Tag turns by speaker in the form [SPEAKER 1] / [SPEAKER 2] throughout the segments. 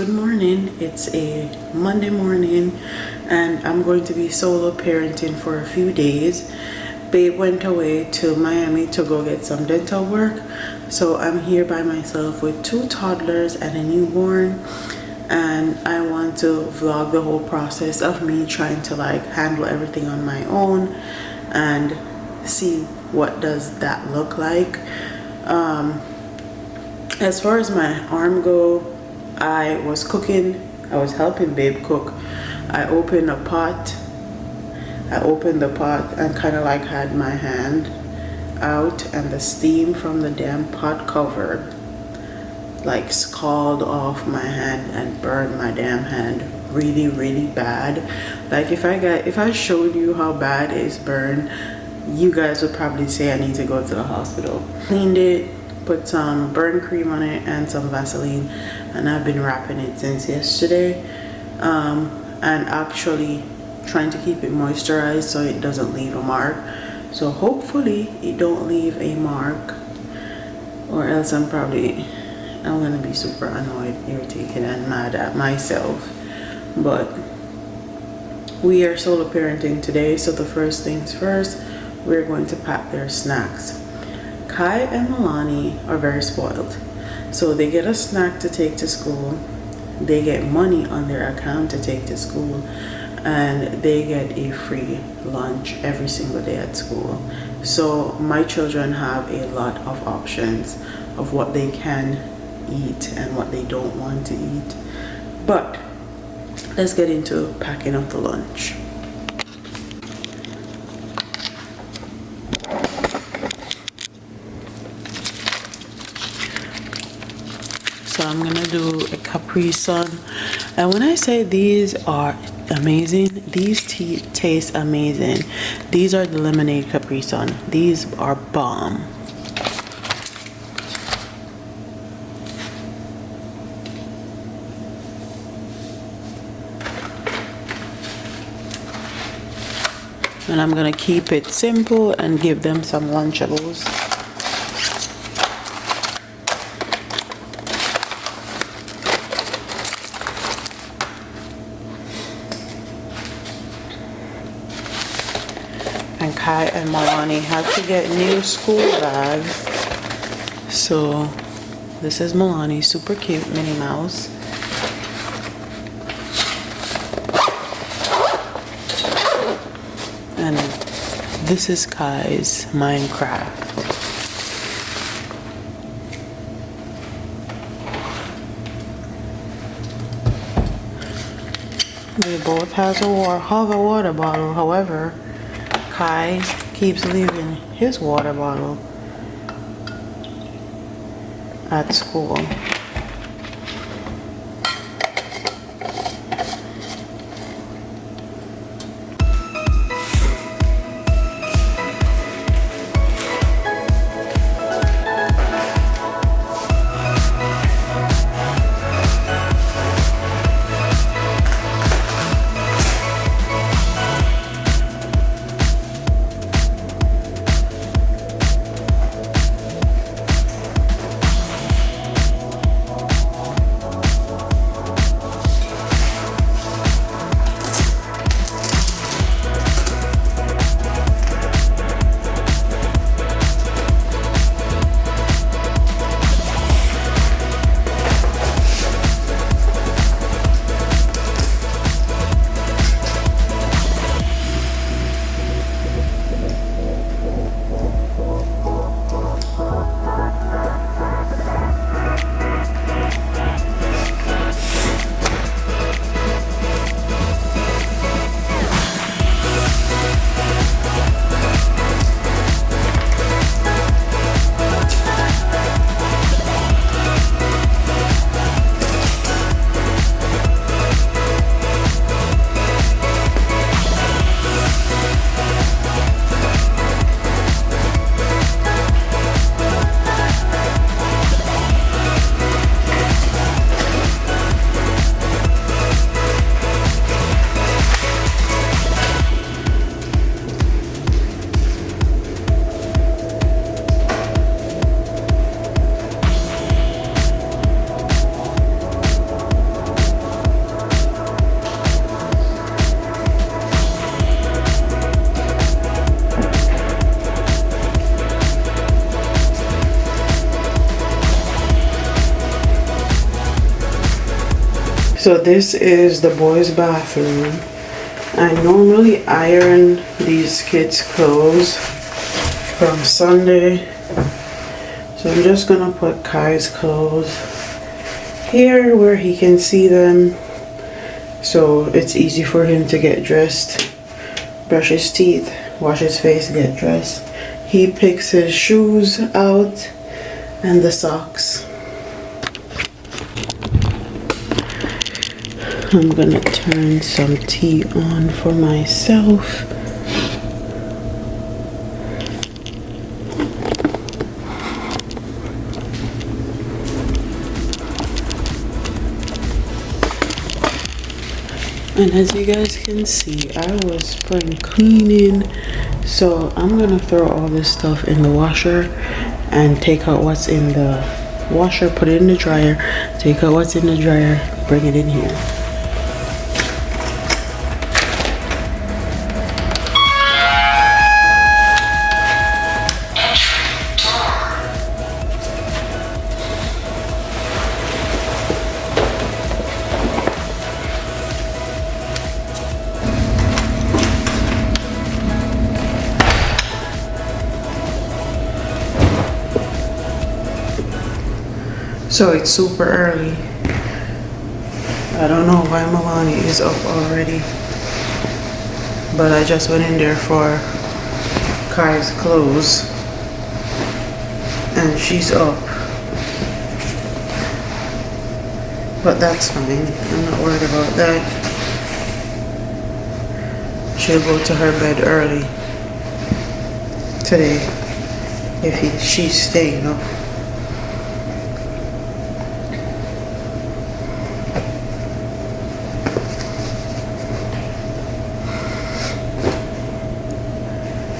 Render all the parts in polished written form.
[SPEAKER 1] good morning. It's a Monday morning and I'm going to be solo parenting for a few days. Babe went away to Miami to go get some dental work, so I'm here by myself with two toddlers and a newborn, and I want to vlog the whole process of me trying to handle everything on my own and see what does that look like. As far as my arm go, I was cooking. I was helping Babe cook. I opened the pot and kind of had my hand out, and the steam from the damn pot cover scalded off my hand and burned my damn hand really bad. If I showed you how bad it's burned, you guys would probably say I need to go to the hospital. Cleaned it, put some burn cream on it and some Vaseline, and I've been wrapping it since yesterday, and actually trying to keep it moisturized so it doesn't leave a mark. So hopefully it don't leave a mark, or else I'm gonna be super annoyed, irritated and mad at myself. But we are solo parenting today, so the first things first, we're going to pack their snacks. Kai and Milani are very spoiled, so they get a snack to take to school, they get money on their account to take to school, and they get a free lunch every single day at school. So my children have a lot of options of what they can eat and what they don't want to eat. But let's get into packing up the lunch. So I'm gonna do a Capri Sun, and when I say these are amazing, these taste amazing. These are the lemonade Capri Sun. These are bomb. And I'm gonna keep it simple and give them some Lunchables. And Kai and Milani have to get new school bags. So this is Milani's super cute Minnie Mouse. And this is Kai's Minecraft. They both have a water bottle. However, Kai keeps leaving his water bottle at school. So this is the boys' bathroom. I normally iron these kids' clothes from Sunday. So I'm just gonna put Kai's clothes here where he can see them. So it's easy for him to get dressed, brush his teeth, wash his face, get dressed. He picks his shoes out and the socks. I'm gonna turn some tea on for myself. And as you guys can see, I was spring cleaning, so I'm gonna throw all this stuff in the washer and take out what's in the washer, put it in the dryer, take out what's in the dryer, bring it in here. So it's super early. I don't know why Milani is up already, but I just went in there for Kai's clothes and she's up. But that's fine, I'm not worried about that. She'll go to her bed early today if she's staying up.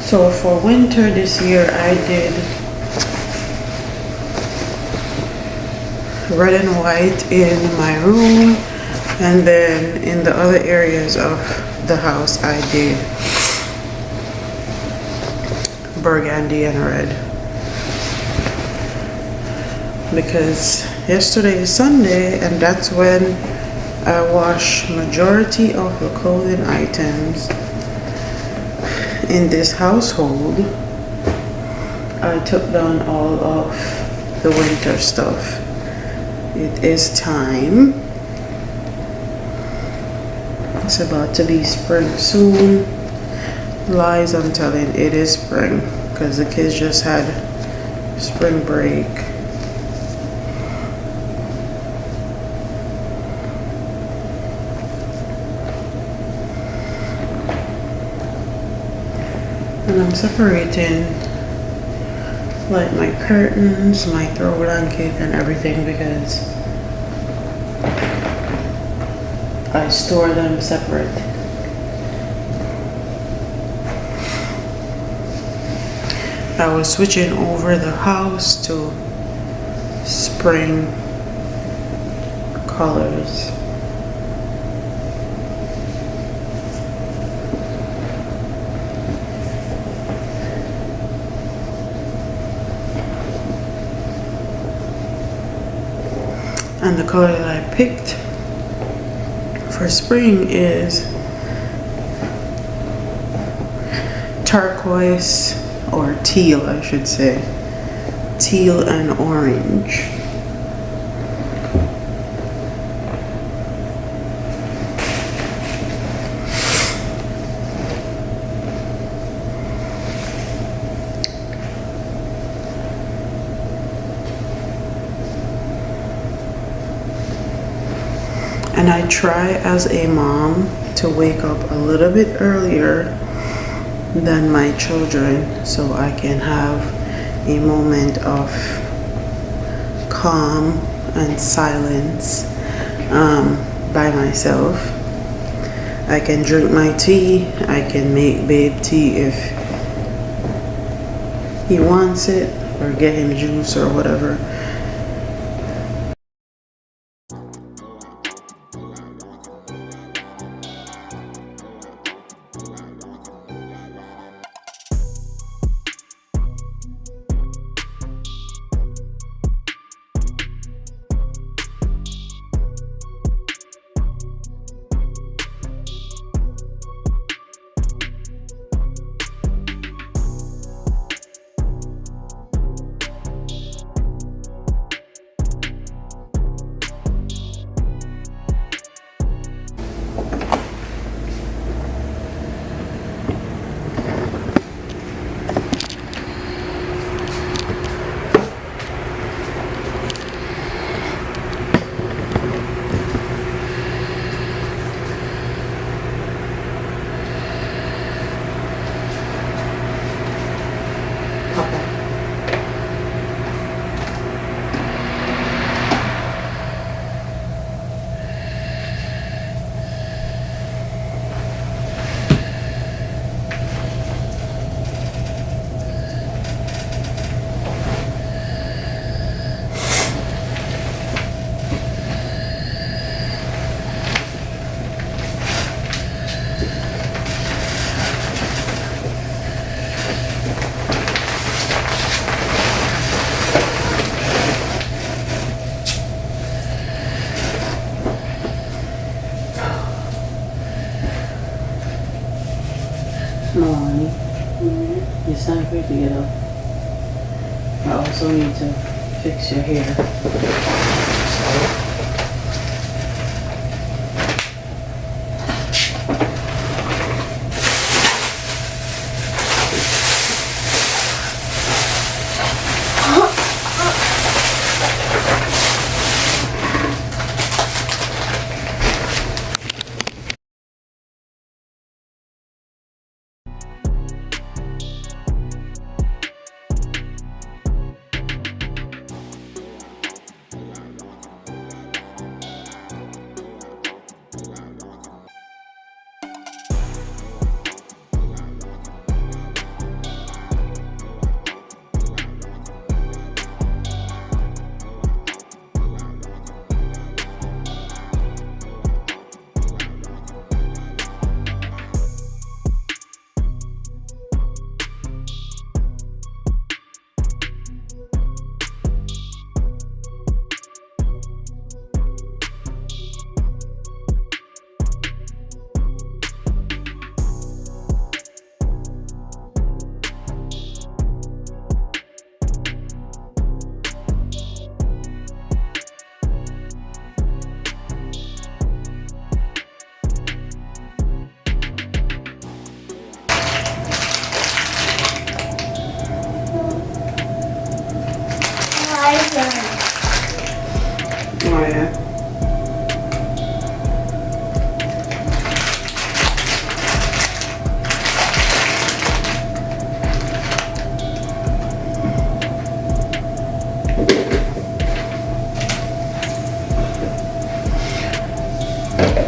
[SPEAKER 1] So for winter this year, I did red and white in my room, and then in the other areas of the house, I did burgundy and red. Because yesterday is Sunday, and that's when I wash majority of the clothing items in this household. I took down all of the winter stuff. It is time. It's about to be spring soon. Lies, I'm telling, it is spring because the kids just had spring break. And I'm separating like my curtains, my throw blanket and everything because I store them separate. I was switching over the house to spring colors. And the color that I picked for spring is turquoise, or teal I should say. Teal and orange. And I try as a mom to wake up a little bit earlier than my children so I can have a moment of calm and silence by myself. I can drink my tea. I can make babe tea if he wants it, or get him juice or whatever. It's time for you to get up. I also need to fix your hair. Oh yeah.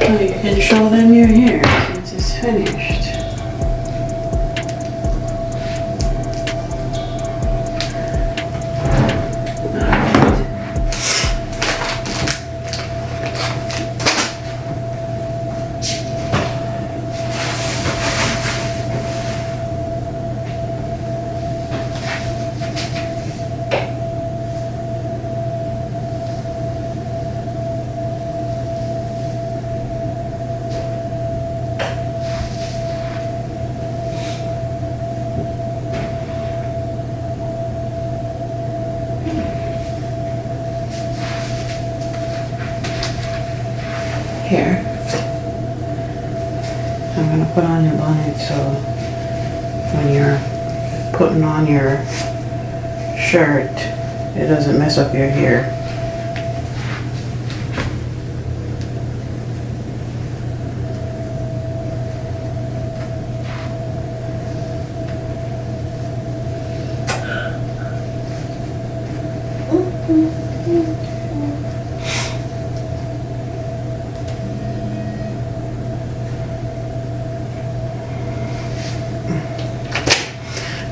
[SPEAKER 1] Oh, you can show them your hair since it's finished. Here, I'm gonna put on your bonnet so when you're putting on your shirt, it doesn't mess up your hair.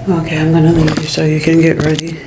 [SPEAKER 1] Okay, I'm gonna leave you so you can get ready.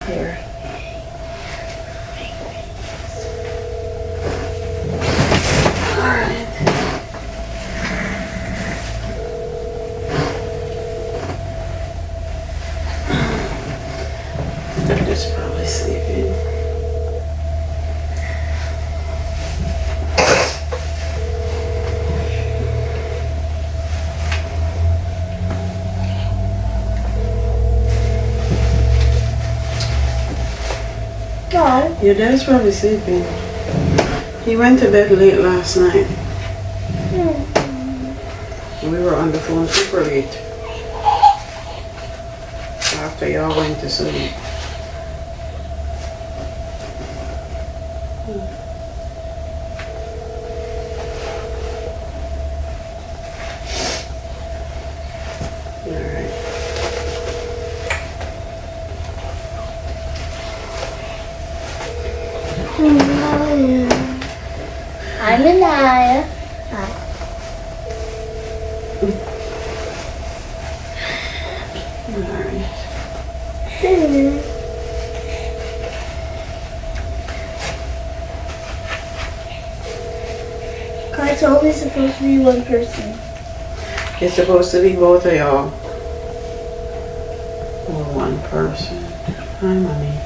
[SPEAKER 1] Here. Alright. They're just probably sleeping.
[SPEAKER 2] No.
[SPEAKER 1] Your dad's probably sleeping. He went to bed late last night. We were on the phone super late. After y'all went to sleep. Alright.
[SPEAKER 2] I'm Anaya. Hi.
[SPEAKER 1] Alright.
[SPEAKER 2] It's only supposed to be one person.
[SPEAKER 1] It's supposed to be both of y'all. Or one person. Hi, mommy.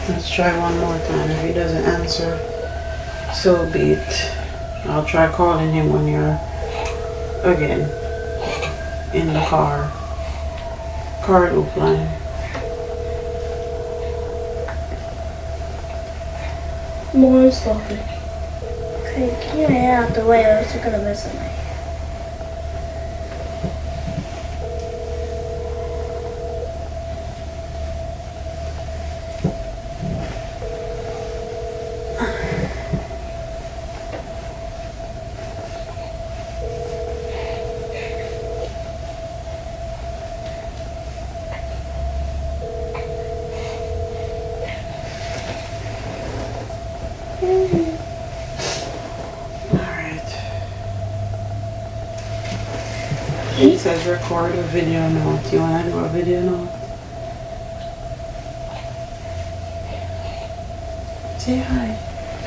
[SPEAKER 1] Let's try one more time. If he doesn't answer, so be it. I'll try calling him when you're again in the car. Car line.
[SPEAKER 2] More talking. Okay, can you get out the way or else you're gonna miss it?
[SPEAKER 1] Alright. It says record a video note. You wanna do a video note? Say hi.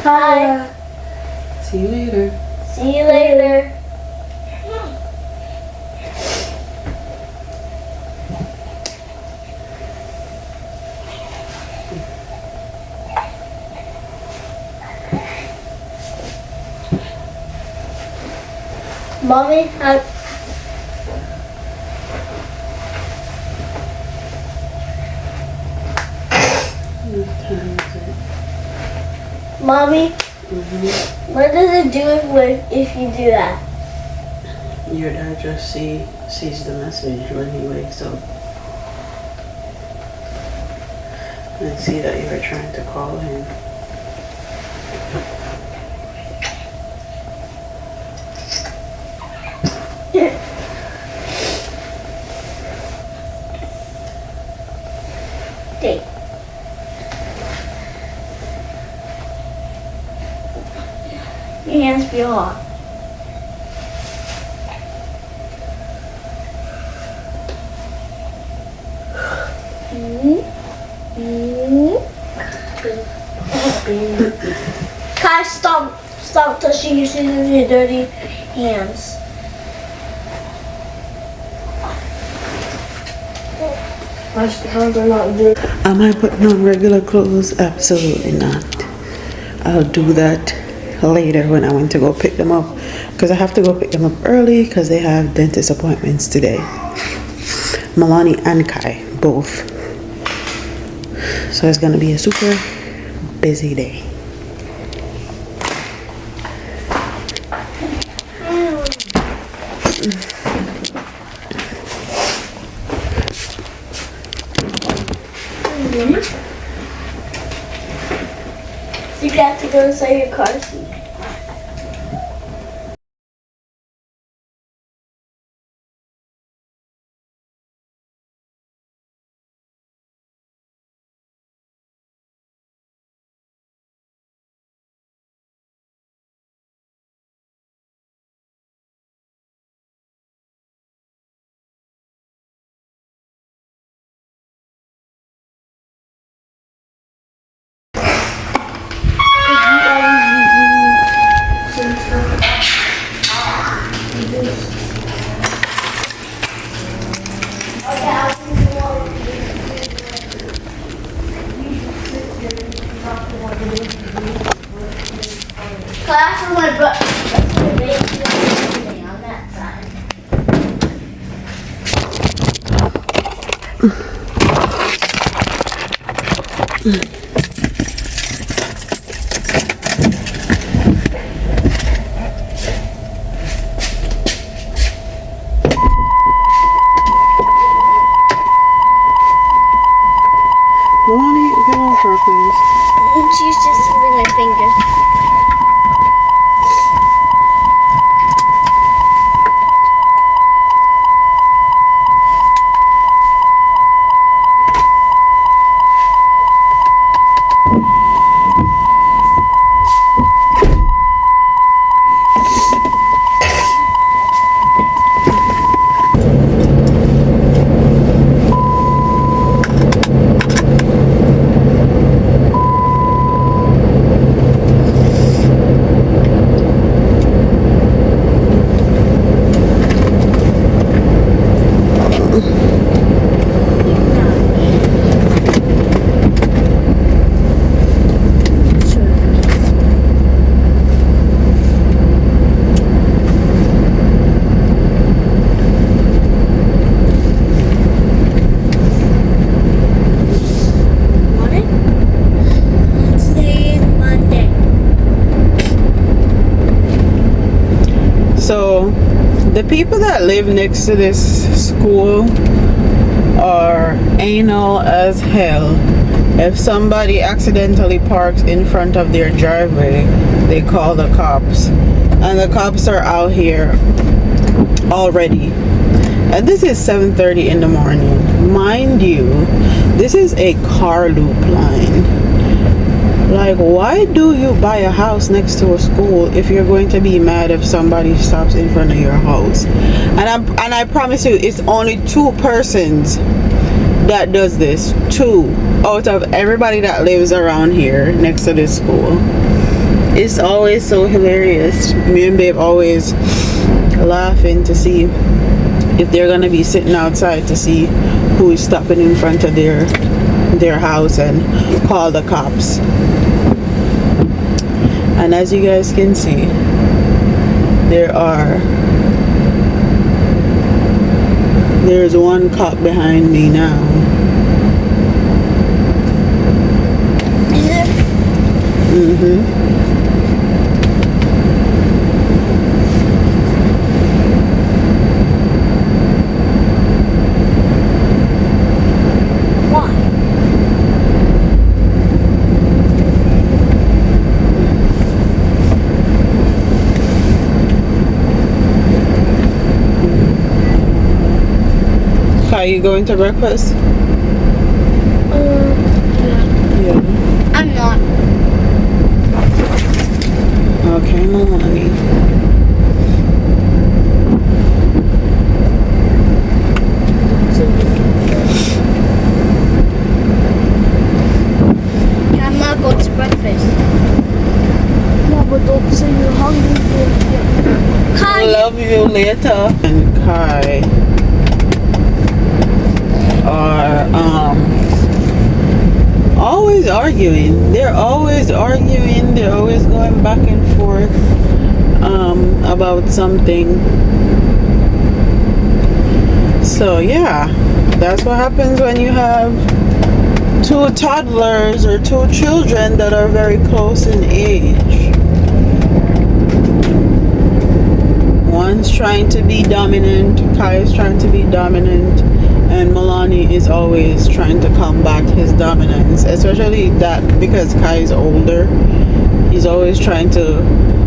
[SPEAKER 2] Hi.
[SPEAKER 1] See you later.
[SPEAKER 2] See you later. Mommy,
[SPEAKER 1] What time is it?
[SPEAKER 2] Mommy, what does it do if you do that?
[SPEAKER 1] Your dad just sees the message when he wakes up. And see that you were trying to call him.
[SPEAKER 2] Date. Your hands feel hot. Kai, stop touching your scissors with your dirty hands. My hands are not dirty.
[SPEAKER 1] Am I putting on regular clothes? Absolutely not. I'll do that later when I went to go pick them up. Because I have to go pick them up early because they have dentist appointments today. Milani and Kai, both. So it's going to be a super busy day.
[SPEAKER 2] So you got to go inside your car seat. Class for my butt. That's the base on that side.
[SPEAKER 1] Milani, get off her, please.
[SPEAKER 2] She's just holding my finger.
[SPEAKER 1] The people that live next to this school are anal as hell. If somebody accidentally parks in front of their driveway, they call the cops. And the cops are out here already. And this is 7:30 in the morning. Mind you, this is a car loop line. Like, why do you buy a house next to a school if you're going to be mad if somebody stops in front of your house? And I promise you, it's only 2 persons that does this. 2 out of everybody that lives around here next to this school. It's always so hilarious. Me and Babe always laughing to see if they're gonna be sitting outside to see who is stopping in front of their house and call the cops. And as you guys can see, there's 1 cop behind me now.
[SPEAKER 2] Is it?
[SPEAKER 1] Mm-hmm. Are you going to breakfast? Yeah.
[SPEAKER 2] I'm not.
[SPEAKER 1] Okay, Melanie.
[SPEAKER 2] I'm not going to breakfast.
[SPEAKER 3] No, but don't say you're hungry.
[SPEAKER 2] Hi.
[SPEAKER 1] Love you later. And Kai are always arguing. They're always arguing. They're always going back and forth about something. So yeah, that's what happens when you have 2 toddlers or 2 children that are very close in age. One's trying to be dominant, Kai is trying to be dominant, and Milani is always trying to combat his dominance, especially that because Kai is older. He's always trying to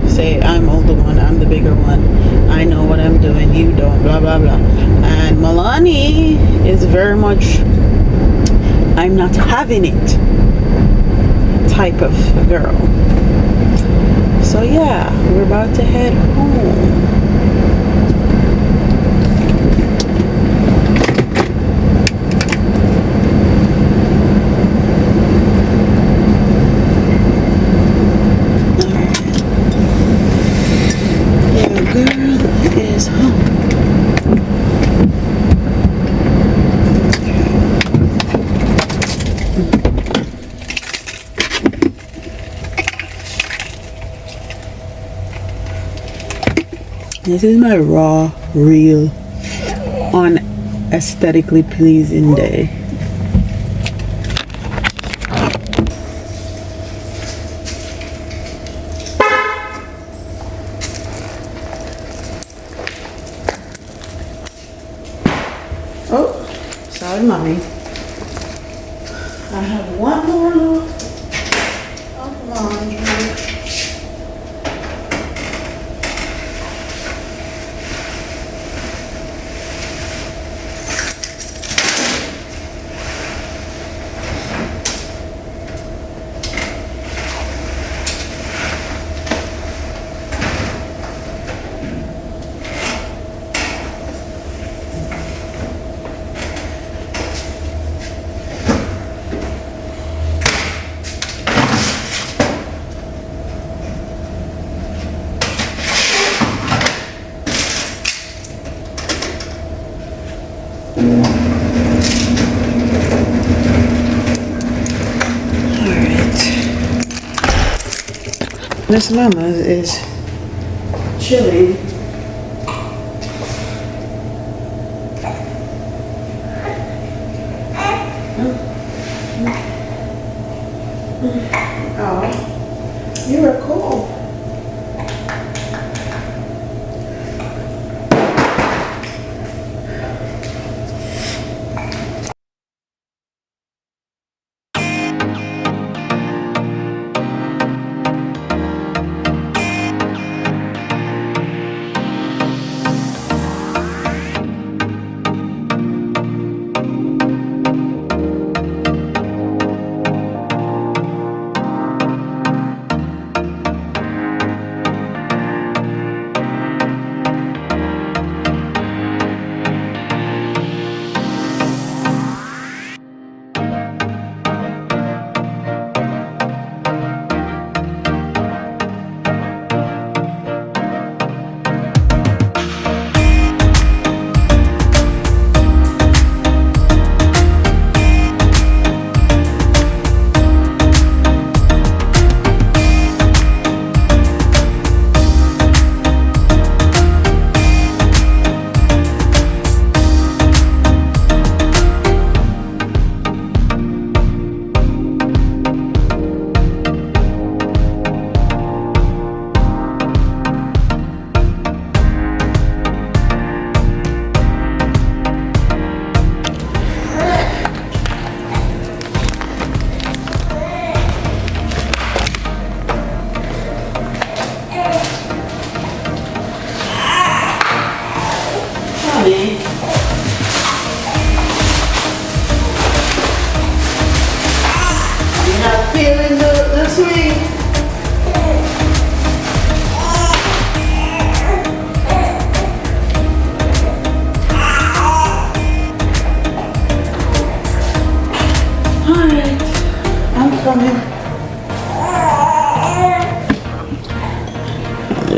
[SPEAKER 1] say, I'm older one, I'm the bigger one, I know what I'm doing, you don't, blah blah blah. And Milani is very much, I'm not having it type of girl. So yeah, we're about to head home. This is my raw, real, unaesthetically pleasing day. Oh, sorry, mommy. I have one more load of laundry. Miss Mama is chilling. Oh, you were cool.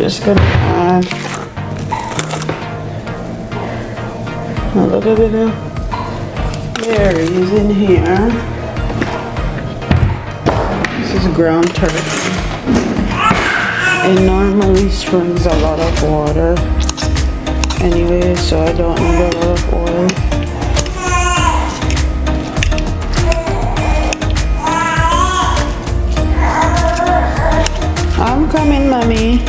[SPEAKER 1] just gonna add a little bit of berries in here. This is ground turkey. It normally springs a lot of water anyway, so I don't need a lot of oil. I'm coming, mommy.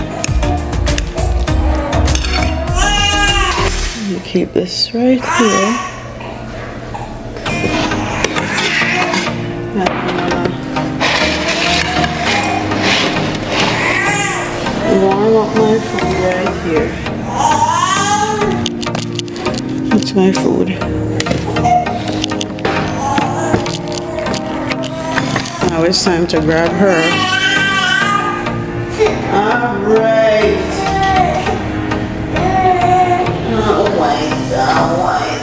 [SPEAKER 1] You keep this right here. Warm up my food right here. That's my food. Now it's time to grab her. Alright. Alright.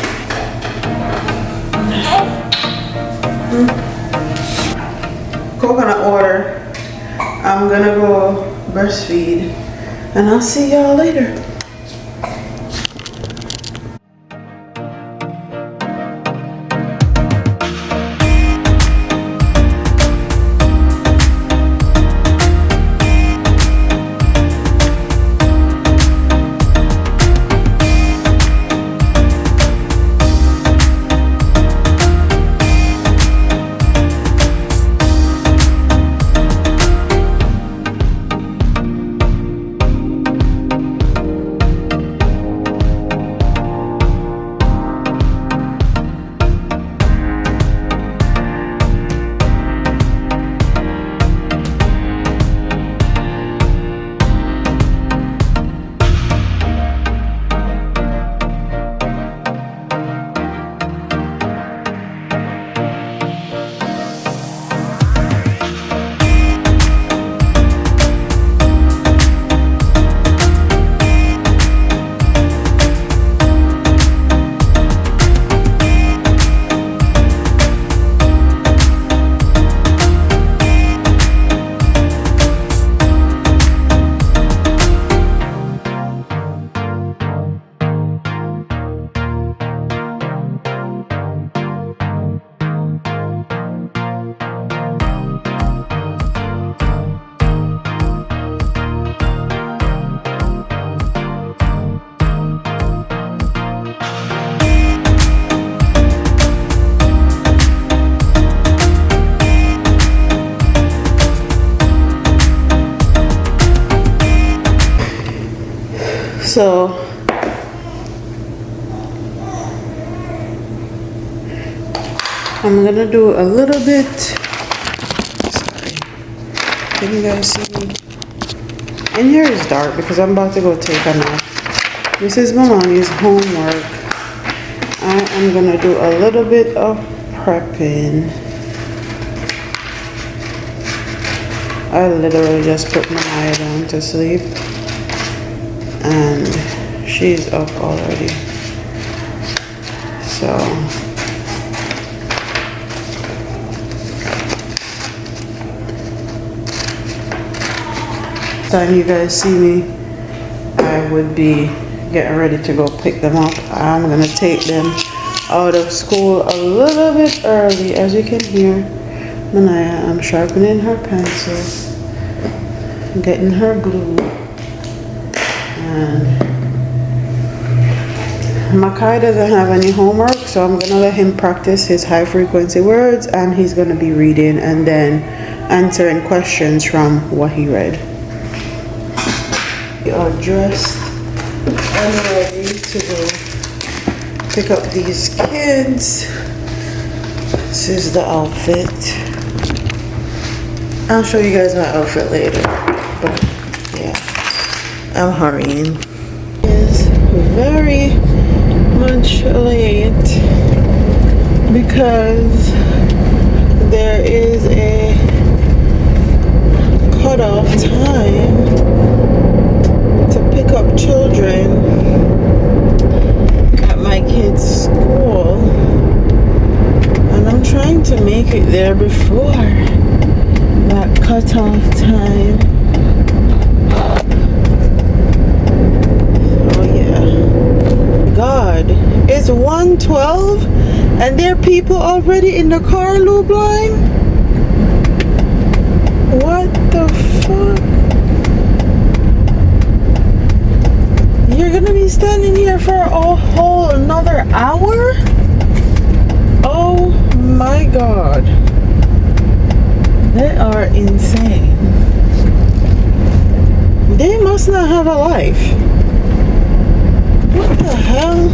[SPEAKER 1] Coconut water. I'm gonna go breastfeed, and I'll see y'all later. So I'm gonna do a little bit. Sorry, can you guys see me? In here is dark because I'm about to go take a nap. This is Malani's homework. I am gonna do a little bit of prepping. I literally just put Maya down to sleep, and she's up already. So time you guys see me, I would be getting ready to go pick them up. I'm gonna take them out of school a little bit early. As you can hear, Manaya, I'm sharpening her pencil, getting her glue, and Makai doesn't have any homework, so I'm gonna let him practice his high frequency words, and he's gonna be reading and then answering questions from what he read. We are dressed and ready to go pick up these kids. This is the outfit. I'll show you guys my outfit later, but yeah, I'm hurrying. It's very much late because there is a cutoff time to pick up children at my kids' school, and I'm trying to make it there before that cutoff time. It's 1:12 and there are people already in the car, loop line? What the fuck? You're gonna be standing here for a whole another hour? Oh my god. They are insane. They must not have a life. What the hell?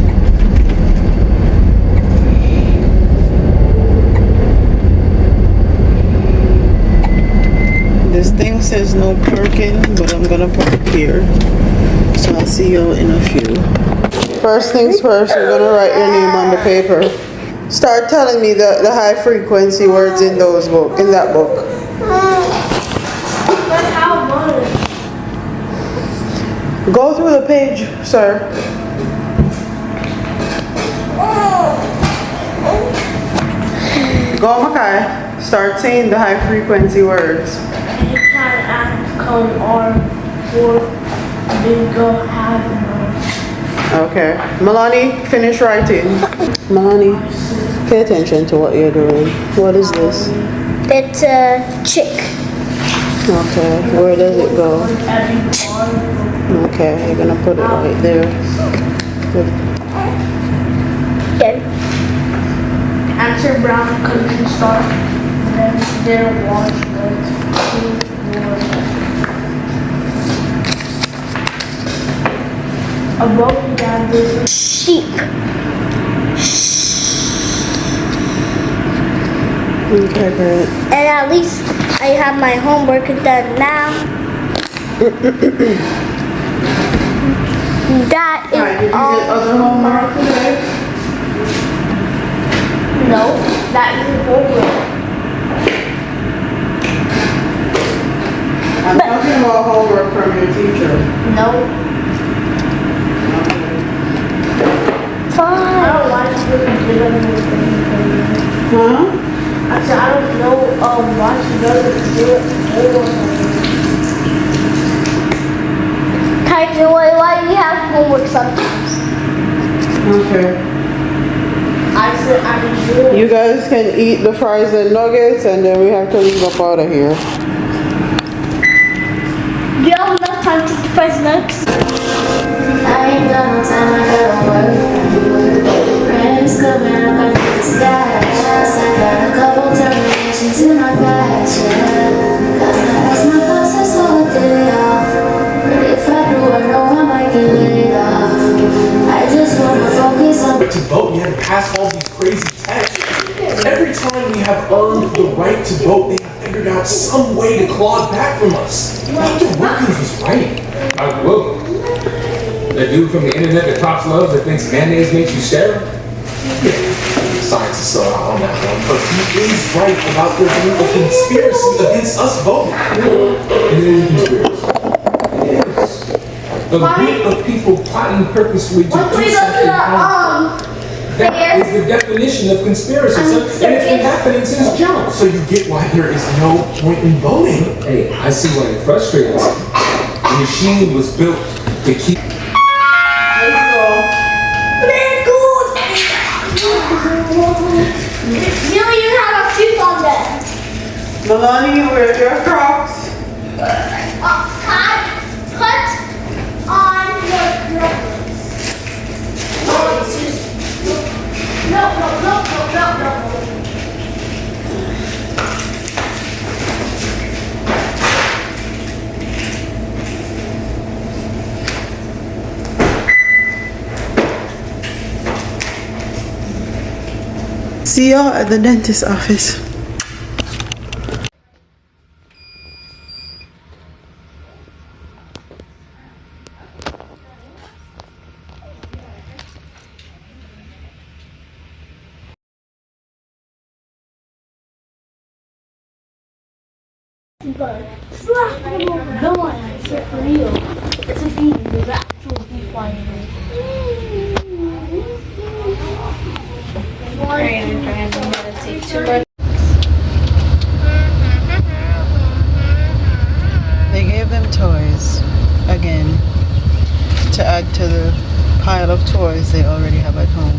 [SPEAKER 1] This thing says no parking, but I'm gonna park here. So I'll see y'all in a few. First things first, you're gonna write your name on the paper. Start telling me the high frequency words in those book, in that book.
[SPEAKER 2] But how much?
[SPEAKER 1] Go through the page, sir. Go, Makai. Start saying the high frequency words.
[SPEAKER 2] Anytime act come or big go have no.
[SPEAKER 1] Okay. Milani, finish writing. Milani, pay attention to what you're doing. What is this?
[SPEAKER 2] It's a chick.
[SPEAKER 1] Okay. Where does it go? Okay, you're gonna put it right there. Good.
[SPEAKER 2] Okay.
[SPEAKER 3] Answer brown country star. Then didn't wash above that there's
[SPEAKER 2] Sheep.
[SPEAKER 1] Okay, great.
[SPEAKER 2] And at least I have my homework done now. That is
[SPEAKER 1] Alright, did you get
[SPEAKER 2] all.
[SPEAKER 1] other homework today?
[SPEAKER 3] no, that is homework.
[SPEAKER 1] I'm talking about homework from your teacher.
[SPEAKER 3] No, I
[SPEAKER 2] Fine.
[SPEAKER 3] don't watch you give anything.
[SPEAKER 1] Huh?
[SPEAKER 3] I said I don't know why she doesn't do it or
[SPEAKER 2] Tiger, why do you have homework sometimes?
[SPEAKER 1] Okay.
[SPEAKER 3] I said I didn't do it.
[SPEAKER 1] You guys can eat the fries and nuggets and then we have to leave up out of here.
[SPEAKER 2] Do you have enough time to eat the fries next?
[SPEAKER 4] I ain't got no time, I gotta work. Rain's coming up under the sky. I got a couple terminations in my past, yeah. Gotta ask my boss, that's all day off. But if I do, I know I might get laid off. I just wanna focus on.
[SPEAKER 5] But to vote, we had to pass all these crazy tests. Every time we have earned the right to vote, they have figured out some way to claw it back from us. Dr. Wilkins was right.
[SPEAKER 6] Dr. Wilkins, that dude from the internet that cops love that thinks mayonnaise makes you sterile?
[SPEAKER 5] Yeah, science is so out on that one, but he is right about there being a conspiracy against us voting.
[SPEAKER 6] It is a conspiracy. It is. A group of people plotting purposefully to do
[SPEAKER 2] Once we go to
[SPEAKER 6] something
[SPEAKER 2] the
[SPEAKER 6] harmful. That is the definition of conspiracy, and it's been happening since jump.
[SPEAKER 5] So you get why there is no point in voting.
[SPEAKER 6] Hey, I see why you're frustrated. The machine was built to keep.
[SPEAKER 2] You don't even have a shoes on them.
[SPEAKER 1] Milani, where's your Crocs?
[SPEAKER 2] Put on your clothes. No.
[SPEAKER 1] See y'all at the dentist office.
[SPEAKER 3] but slap him over the line. It's for real. It's a beef. There's actual beef lying in it.
[SPEAKER 1] They gave them toys again to add to the pile of toys they already have at home.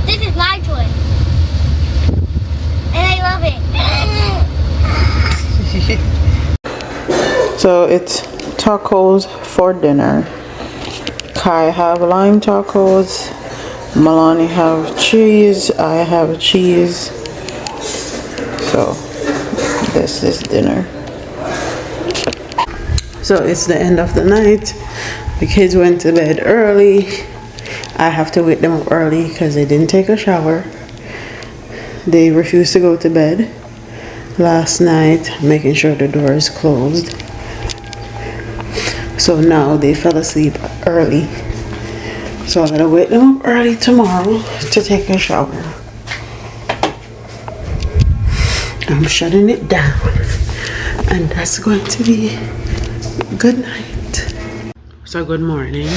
[SPEAKER 2] This is my toy. And I love it.
[SPEAKER 1] So it's tacos for dinner. Kai have lime tacos. Milani have cheese. I have cheese. So this is dinner. So it's the end of the night. The kids went to bed early. I have to wake them up early because they didn't take a shower. They refused to go to bed last night, making sure the door is closed. So now they fell asleep early. So I gotta wake them up early tomorrow to take a shower. I'm shutting it down. And that's going to be good night. So good morning.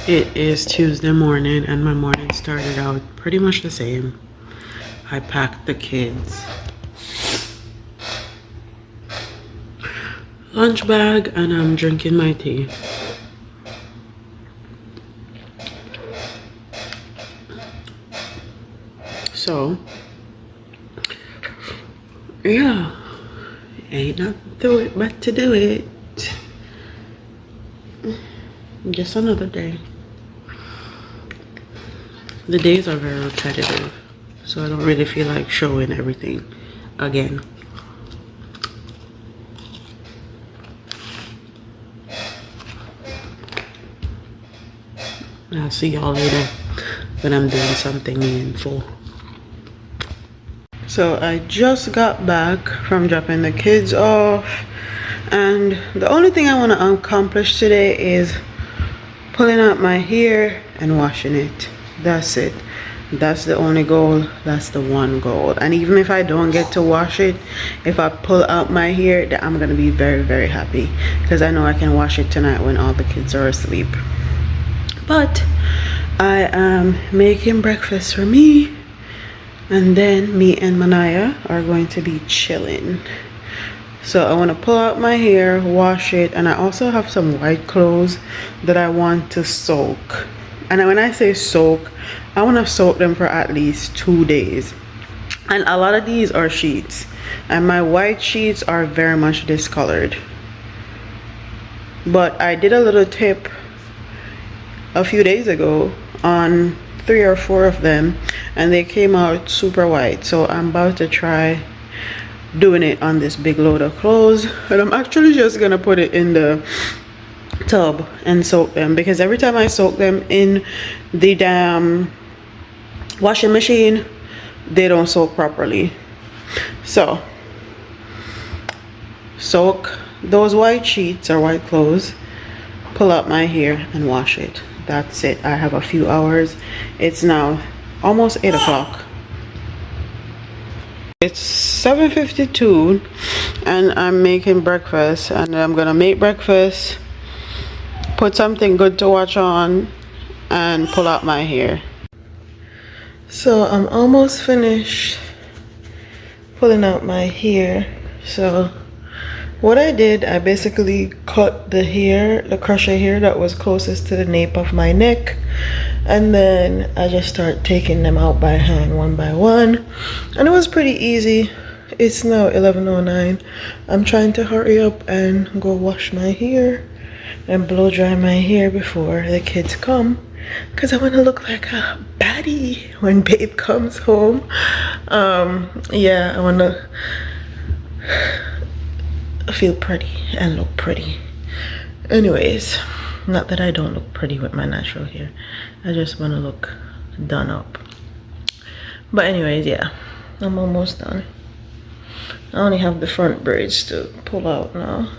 [SPEAKER 1] It is Tuesday morning and my morning started out pretty much the same. I packed the kids' lunch bag and I'm drinking my tea. So, yeah, ain't nothing to it but to do it. Just another day. The days are very repetitive, so I don't really feel like showing everything again. I'll see y'all later when I'm doing something meaningful. So I just got back from dropping the kids off, and the only thing I want to accomplish today is pulling out my hair and washing it. That's it. That's the only goal. That's the one goal. And even if I don't get to wash it, if I pull out my hair, then I'm gonna be very, very happy because I know I can wash it tonight when all the kids are asleep. But I am making breakfast for me, and then me and Manaya are going to be chilling. So I want to pull out my hair, wash it, and I also have some white clothes that I want to soak. And when I say soak, I want to soak them for at least 2 days. And a lot of these are sheets, and my white sheets are very much discolored. But I did a little tip a few days ago on 3 or 4 of them, and they came out super white. So I'm about to try doing it on this big load of clothes, and I'm actually just gonna put it in the tub and soak them, because every time I soak them in the damn washing machine, they don't soak properly. So soak those white sheets or white clothes, pull out my hair and wash it. That's it. I have a few hours. It's now almost 8 o'clock. It's 7:52 and I'm making breakfast, and I'm gonna make breakfast, put something good to watch on, and pull out my hair. So I'm almost finished pulling out my hair. So what I did, I basically cut the hair, the crochet hair that was closest to the nape of my neck, and then I just start taking them out by hand one by one, and it was pretty easy. It's now 11:09. I'm trying to hurry up and go wash my hair and blow dry my hair before the kids come, because I want to look like a baddie when babe comes home. Yeah, I want to feel pretty and look pretty. Anyways, not that I don't look pretty with my natural hair, I just want to look done up. But anyways, yeah, I'm almost done. I only have the front braids to pull out now.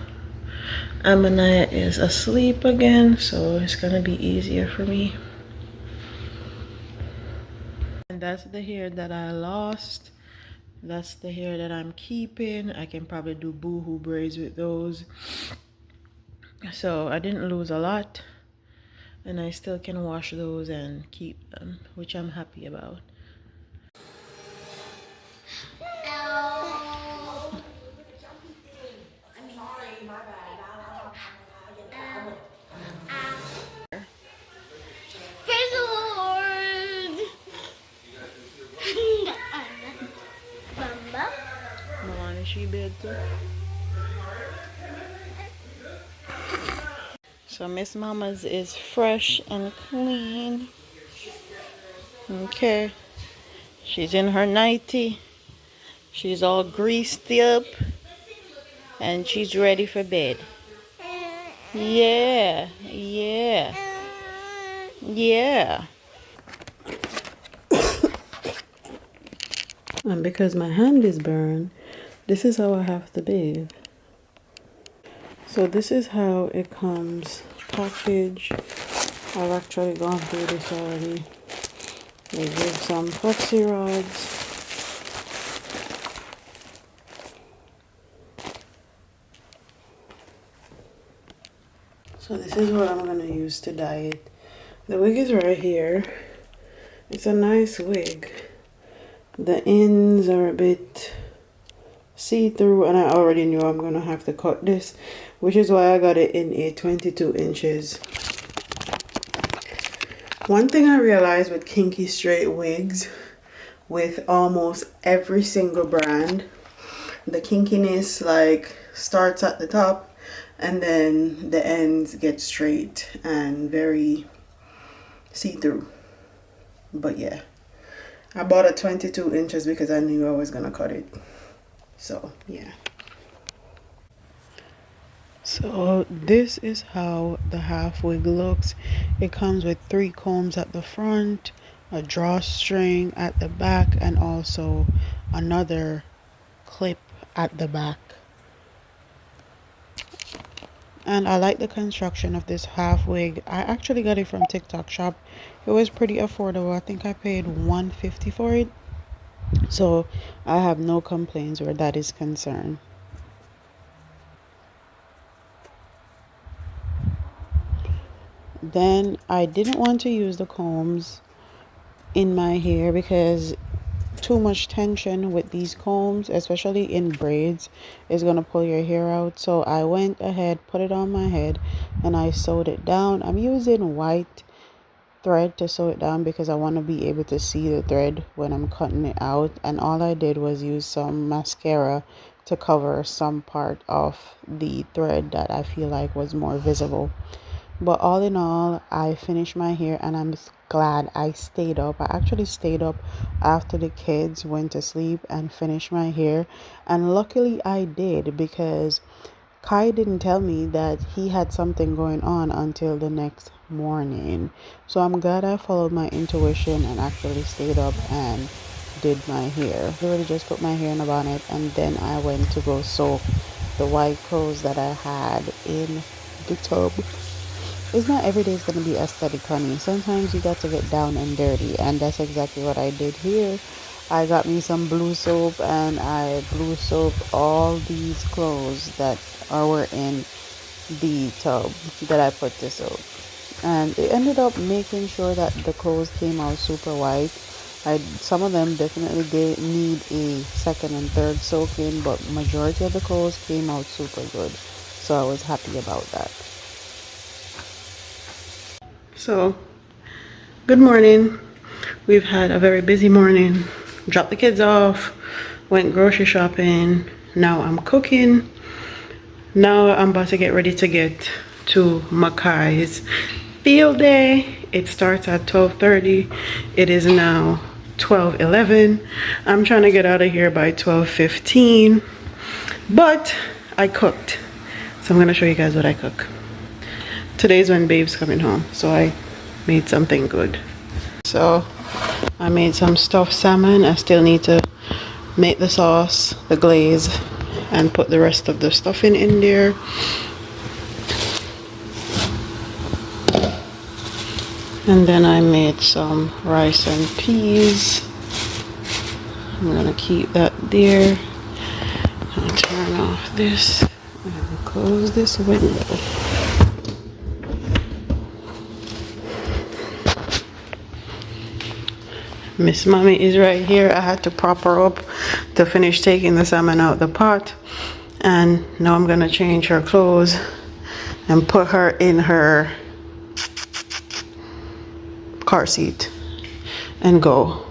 [SPEAKER 1] Amanaya is asleep again, so it's gonna be easier for me. And that's the hair that I lost. That's the hair that I'm keeping. I can probably do boohoo braids with those. So I didn't lose a lot, and I still can wash those and keep them, which I'm happy about. bed too. So Miss Mama's is fresh and clean. Okay. She's in her nightie. She's all greased up. And she's ready for bed. Yeah. Yeah. Yeah. And because my hand is burned, this is how I have to bathe. So this is how it comes packaged. I've actually gone through this already. They give some flexi rods. So this is what I'm gonna use to dye it. The wig is right here. It's a nice wig. The ends are a bit see-through, and I already knew I'm gonna have to cut this, which is why I got it in a 22 inches. One thing I realized with kinky straight wigs, with almost every single brand, the kinkiness like starts at the top and then the ends get straight and very see-through. But yeah, I bought a 22 inches because I knew I was gonna cut it. So yeah. So this is how the half wig looks. It comes with 3 combs at the front, a drawstring at the back, and also another clip at the back. And I like the construction of this half wig. I actually got it from TikTok shop. It was pretty affordable. I think I paid $150 for it. So I have no complaints where that is concerned. Then I didn't want to use the combs in my hair because too much tension with these combs, especially in braids, is gonna pull your hair out. So I went ahead, put it on my head, and I sewed it down. I'm using white thread to sew it down because I want to be able to see the thread when I'm cutting it out. And all I did was use some mascara to cover some part of the thread that I feel like was more visible. But all in all, I finished my hair and I'm glad I stayed up. I actually stayed up after the kids went to sleep and finished my hair. And luckily I did, because Kai didn't tell me that he had something going on until the next morning. So I'm glad I followed my intuition and actually stayed up and did my hair. I really just put my hair in a bonnet and then I went to go soak the white clothes that I had in the tub. It's not every day is going to be aesthetic, honey. Sometimes you got to get down and dirty, and that's exactly what I did here. I got me some blue soap and I blue soaped all these clothes that were in the tub that I put to soak. And it ended up making sure that the clothes came out super white. Some of them definitely need a second and third soaking, but majority of the clothes came out super good. So I was happy about that. So, good morning. We've had a very busy morning. Dropped the kids off, went grocery shopping. Now I'm cooking. Now I'm about to get ready to get to Makai's field day. It starts at 12:30. It is now 12:11. I'm trying to get out of here by 12:15. But I cooked. So I'm gonna show you guys what I cook. Today's when Babe's coming home, so I made something good. So I made some stuffed salmon. I still need to make the sauce, the glaze, and put the rest of the stuffing in there. And then I made some rice and peas. I'm gonna keep that there. I'll turn off this and close this window. Miss Mommy is right here. I had to prop her up to finish taking the salmon out the pot. And now I'm gonna change her clothes and put her in her car seat and go.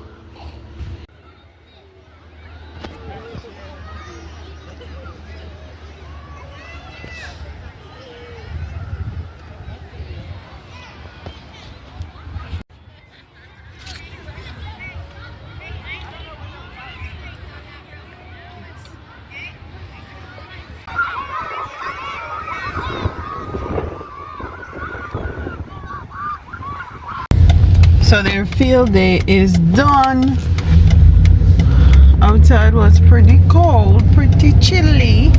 [SPEAKER 1] So their field day is done. Outside was pretty cold, pretty chilly.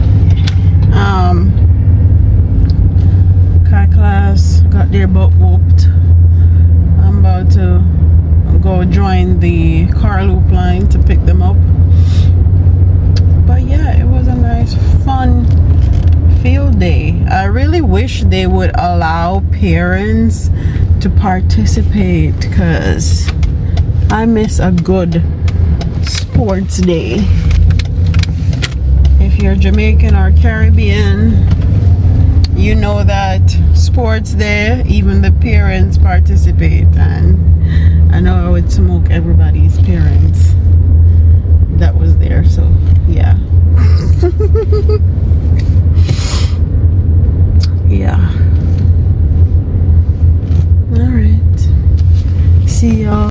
[SPEAKER 1] Car class got their butt whooped. I'm about to go join the car loop line to pick them up. But yeah, it was a nice, fun field day. I really wish they would allow parents to participate, because I miss a good sports day. If you're Jamaican or Caribbean, you know that sports day, even the parents participate, and I know I would smoke everybody's parents.